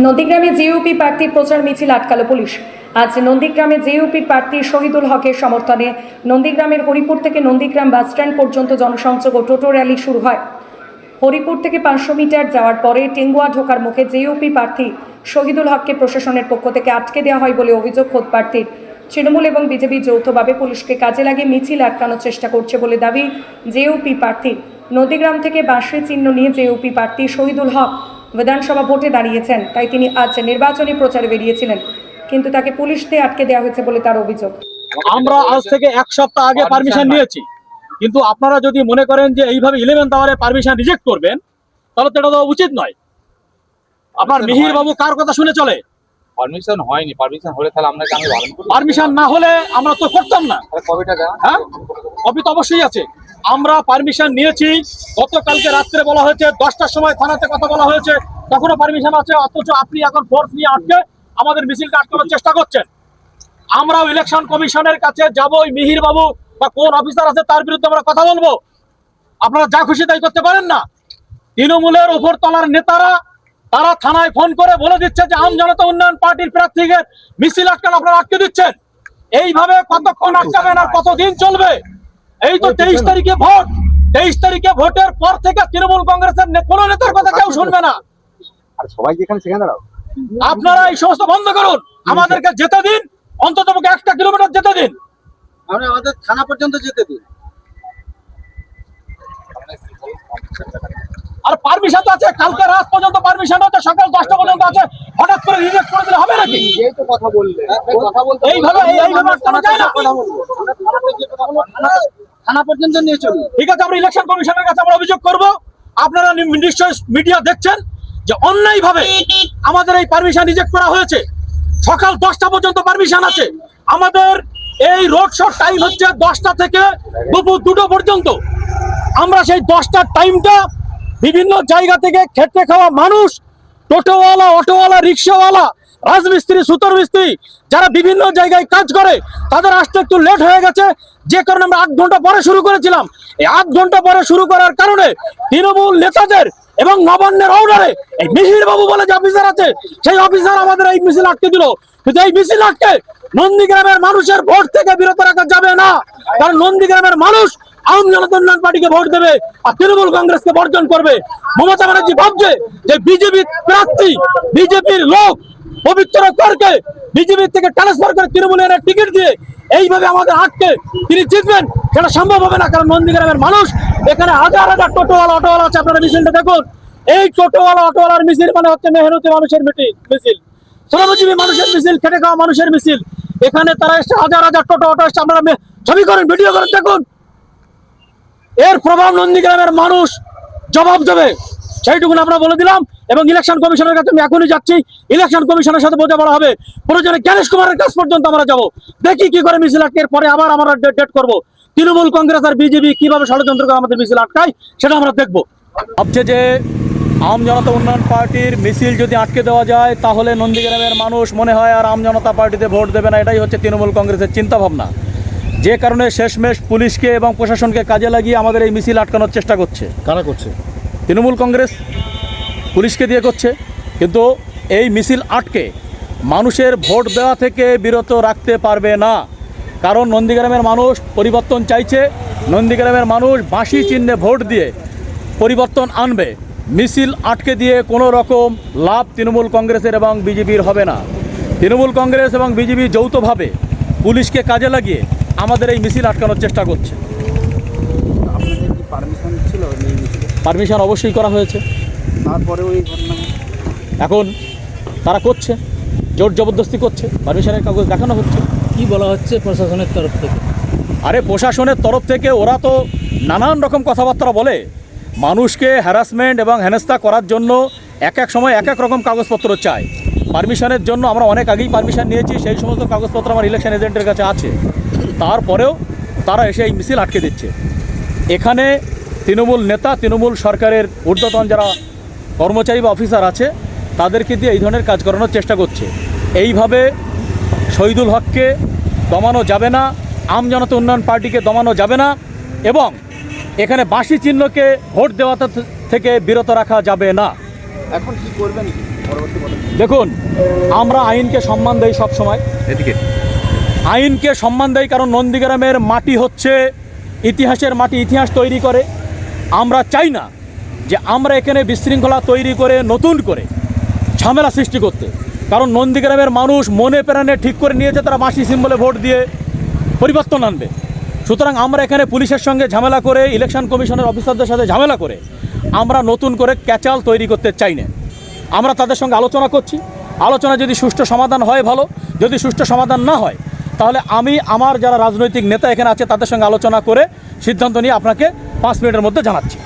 নন্দীগ্রামে জেইউপি প্রার্থীর প্রচার মিছিল আটকালো পুলিশ। আজ নন্দীগ্রামে জেইউপি প্রার্থী শহীদুল হকের সমর্থনে নন্দীগ্রামের হরিপুর থেকে নন্দীগ্রাম বাসস্ট্যান্ড পর্যন্ত জনসংযোগ ও টোটো র্যালি শুরু হয়। হরিপুর থেকে 500 মিটার যাওয়ার পরে টেঙ্গুয়া ঢোকার মুখে জেইউপি প্রার্থী শহীদুল হককে প্রশাসনের পক্ষ থেকে আটকে দেওয়া হয় বলে অভিযোগ খোদ প্রার্থীর। তৃণমূল এবং বিজেপি যৌথভাবে পুলিশকে কাজে লাগিয়ে মিছিল আটকানোর চেষ্টা করছে বলে দাবি জেইউপি প্রার্থীর। নন্দীগ্রাম থেকে বাঁশরি চিহ্ন নিয়ে জেইউপি প্রার্থী শহীদুল হক বিধানসভা ভোটে দাঁড়িয়েছেন, তাই তিনি আজ নির্বাচনী প্রচারে বেরিয়েছিলেন, কিন্তু তাকে পুলিশ দিয়ে আটকে দেওয়া হয়েছে বলে তার অভিযোগ। আমরা আজ থেকে এক সপ্তাহ আগে পারমিশন নিয়েছি, কিন্তু আপনারা যদি মনে করেন যে এইভাবে 11th আওয়ারে পারমিশন রিজেক্ট করবেন, তাহলে তো এটা তো উচিত নয়। আপনার মিহির বাবু কার কথা শুনে চলে? পারমিশন হয়নি, পারমিশন হলে তাহলে আপনাকে আমি বারণ করি। পারমিশন না হলে আমরা তো করতাম না। কবে টাকা? হ্যাঁ, কপি তো অবশ্যই আছে। আমরা পারমিশন নিয়েছি, গতকালকে রাত্রে বলা হয়েছে 10টার সময় থানাতে কথা বলা হয়েছে, তখনও পারমিশন আছে, অথচ আপনি এখন ফোর্স নিয়ে আটকে আমাদের মিছিলটা আটকানোর চেষ্টা করছেন। আমরাও ইলেকশন কমিশনের কাছে যাব, মিহির বাবু বা কোন অফিসার আছে তার বিরুদ্ধে আমরা কথা বলবো। আপনারা যা খুশি তাই করতে পারেন না। তৃণমূলের উপর তলার নেতারা তারা থানায় ফোন করে বলে দিচ্ছে যে আম জনতা উন্নয়ন পার্টির প্রার্থীকে মিছিল আটকান, আপনারা আটকে দিচ্ছেন। এইভাবে কতক্ষণ আটকাবেন আর কতদিন চলবে? এই তো 23 তারিখে ভোট, 23 তারিখে ভোটের পর থেকে তৃণমূল কংগ্রেসের কোন নেতার কথা কেউ শুনবে না। আর সবাই যেখানে সেখানে দাঁড়াও। আপনারা এই সমস্ত বন্ধ করুন, আমাদেরকে যেতে দিন, অন্তত 1 কিলোমিটার যেতে দিন, আমাদের থানা পর্যন্ত যেতে দিন। আর পারমিশন তো আছে, কালকে রাত পর্যন্ত পারমিশন আছে, সকাল 10টা পর্যন্ত আছে। হঠাৎ করে রিজেক্ট করে দিলে হবে নাকি? এই তো কথা বললে, কথা বলতে এইভাবে আটকানো যায় না। থানা পর্যন্ত নিয়ে চলুন। ঠিক আছে, আমরা ইলেকশন কমিশনের কাছে আমরা অভিযোগ করব। আপনারা নিশ্চয়ই মিডিয়া দেখছেন যে অন্যায়ভাবে আমাদের এই পারমিশন রিজেক্ট করা হয়েছে। সকাল 10টা পর্যন্ত পারমিশন আছে। আমাদের এই রোড শো টাইম হচ্ছে 10টা থেকে দুপুর 2টো পর্যন্ত। আমরা সেই 10টার টাইমটা বিভিন্ন জায়গা থেকে খেটে খাওয়া মানুষ, টোটোওয়ালা, অটোওয়ালা, রিক্সাওয়ালা, রাজমিস্ত্রি, সুতোর মিস্ত্রি, যারা বিভিন্ন জায়গায় কাজ করে, তাদের আসতে একটু লেট হয়ে গেছে, যে কারণে আমরা 8 ঘন্টা পরে শুরু করেছিলাম। এই 8 ঘন্টা পরে শুরু করার কারণে তৃণমূল নেতাদের এবং নবান্নের অর্ডারে এই মিহির বাবু বলে যে অফিসার আছে, সেই অফিসার আমাদের এই মিছিল আটকে দিল। কিন্তু এই মিছিল আটকে নন্দীগ্রামের মানুষের ভোট থেকে বিরত রাখা যাবে না, কারণ নন্দীগ্রামের মানুষ আম জনতা উন্নয়ন পার্টিকে ভোট দেবে আর তৃণমূল কংগ্রেসকে বর্জন করবে। মমতা ব্যানার্জি ভাবছে যে বিজেপি প্রার্থী, বিজেপির লোক পবিত্র করকে বিজেপি থেকে ট্রান্সফার করে তৃণমূলের টিকিট দিয়ে এইভাবে আমাদের আটকে তিনি জিতবেন, সেটা সম্ভব হবে না। কারণ নন্দীগ্রামের মানুষ, এখানে হাজার হাজার টোটোওয়ালা, অটোওয়ালা আছে। আপনারা মিছিলটা দেখুন, এই টোটোওয়ালা, অটোওয়ালার মিছিল মানে হচ্ছে মেহনতি মানুষের মিছিল, শ্রমজীবী মানুষের মিছিল, খেটে খাওয়া মানুষের মিছিল। এখানে তারা এসে হাজার হাজার টোটো, অটো এসে, আপনারা ছবি করেন, ভিডিও করেন, দেখুন। এর প্রভাব নন্দীগ্রামের মানুষ জবাব দেবে, সেইটুকুন আমরা বলে দিলাম। এবং ইলেকশন কমিশনের কাছে আমি এখনই যাচ্ছি, ইলেকশন কমিশনের সাথে বোঝা বলা হবে। প্রয়োজনে জ্ঞানেশ কুমারের কাছ পর্যন্ত আমরা যাব, দেখি কি করে মিছিল আটকে। পরে আবার আমরা ডেট করবো তৃণমূল কংগ্রেস আর বিজেপি কিভাবে ষড়যন্ত্র করে আমাদের মিছিল আটকায়, সেটা আমরা দেখবো। ভাবছে যে আম জনতা উন্নয়ন পার্টির মিছিল যদি আটকে দেওয়া যায়, তাহলে নন্দীগ্রামের মানুষ মনে হয় আর আম জনতা পার্টিতে ভোট দেবে না। এটাই হচ্ছে তৃণমূল কংগ্রেসের চিন্তাভাবনা, যে কারণে শেষমেশ পুলিশকে এবং প্রশাসনকে কাজে লাগিয়ে আমাদের এই মিছিল আটকানোর চেষ্টা করছে। কারা করছে? তৃণমূল কংগ্রেস পুলিশকে দিয়ে করছে। কিন্তু এই মিছিল আটকে মানুষের ভোট দেওয়া থেকে বিরত রাখতে পারবে না, কারণ নন্দীগ্রামের মানুষ পরিবর্তন চাইছে। নন্দীগ্রামের মানুষ বাঁশি চিহ্নে ভোট দিয়ে পরিবর্তন আনবে। মিছিল আটকে দিয়ে কোনো রকম লাভ তৃণমূল কংগ্রেসের এবং বিজেপির হবে না। তৃণমূল কংগ্রেস এবং বিজেপি যৌথভাবে পুলিশকে কাজে লাগিয়ে আমাদের এই মিছিল আটকানোর চেষ্টা করছে। আপনাদের কি পারমিশন ছিল? পারমিশন অবশ্যই করা হয়েছে, তারপরে ওই ঘটনা এখন তারা করছে, জোর জবরদস্তি করছে, পারমিশনের কাগজ দেখানো হচ্ছে। কি বলা হচ্ছে প্রশাসনের তরফ থেকে? আরে প্রশাসনের তরফ থেকে ওরা তো নানান রকম কথাবার্তা বলে, মানুষকে হ্যারাসমেন্ট এবং হেনস্থা করার জন্য এক এক সময় এক এক রকম কাগজপত্র চায়। পারমিশনের জন্য আমরা অনেক আগেই পারমিশন নিয়েছি, সেই সমস্ত কাগজপত্র আমার ইলেকশন এজেন্টের কাছে আছে। তারপরেও তারা এসে এই মিছিল আটকে দিচ্ছে। এখানে তৃণমূল নেতা, তৃণমূল সরকারের ঊর্ধ্বতন যারা কর্মচারী বা অফিসার আছে, তাদেরকে দিয়ে এই ধরনের কাজ করানোর চেষ্টা করছে। এইভাবে শহীদুল হককে দমানো যাবে না, আম জনতা উন্নয়ন পার্টিকে দমানো যাবে না, এবং এখানে বাঁশি চিহ্নকে ভোট দেওয়া থেকে বিরত রাখা যাবে না। এখন কি করবেন? পরবর্তী পদক্ষেপ? দেখুন, আমরা আইনকে সম্মান দেই সব সময়, এদিকে আইনকে সম্মান দেই, কারণ নন্দীগ্রামের মাটি হচ্ছে ইতিহাসের মাটি, ইতিহাস তৈরি করে। আমরা চাই না যে আমরা এখানে বিশৃঙ্খলা তৈরি করে নতুন করে ঝামেলা সৃষ্টি করতে, কারণ নন্দীগ্রামের মানুষ মনে প্রাণে ঠিক করে নিয়েছে তারা মাসি সিম্বলে ভোট দিয়ে পরিবর্তন আনবে। সুতরাং আমরা এখানে পুলিশের সঙ্গে ঝামেলা করে, ইলেকশন কমিশনের অফিসারদের সাথে ঝামেলা করে আমরা নতুন করে ক্যাচাল তৈরি করতে চাই না। আমরা তাদের সঙ্গে আলোচনা করছি, আলোচনা যদি সুষ্ঠু সমাধান হয় ভালো, যদি সুষ্ঠু সমাধান না হয় তাহলে আমি আমার যারা রাজনৈতিক নেতা এখানে আছে তাদের সঙ্গে আলোচনা করে সিদ্ধান্ত নিয়ে আপনাকে 5 মিনিটের মধ্যে জানাচ্ছি।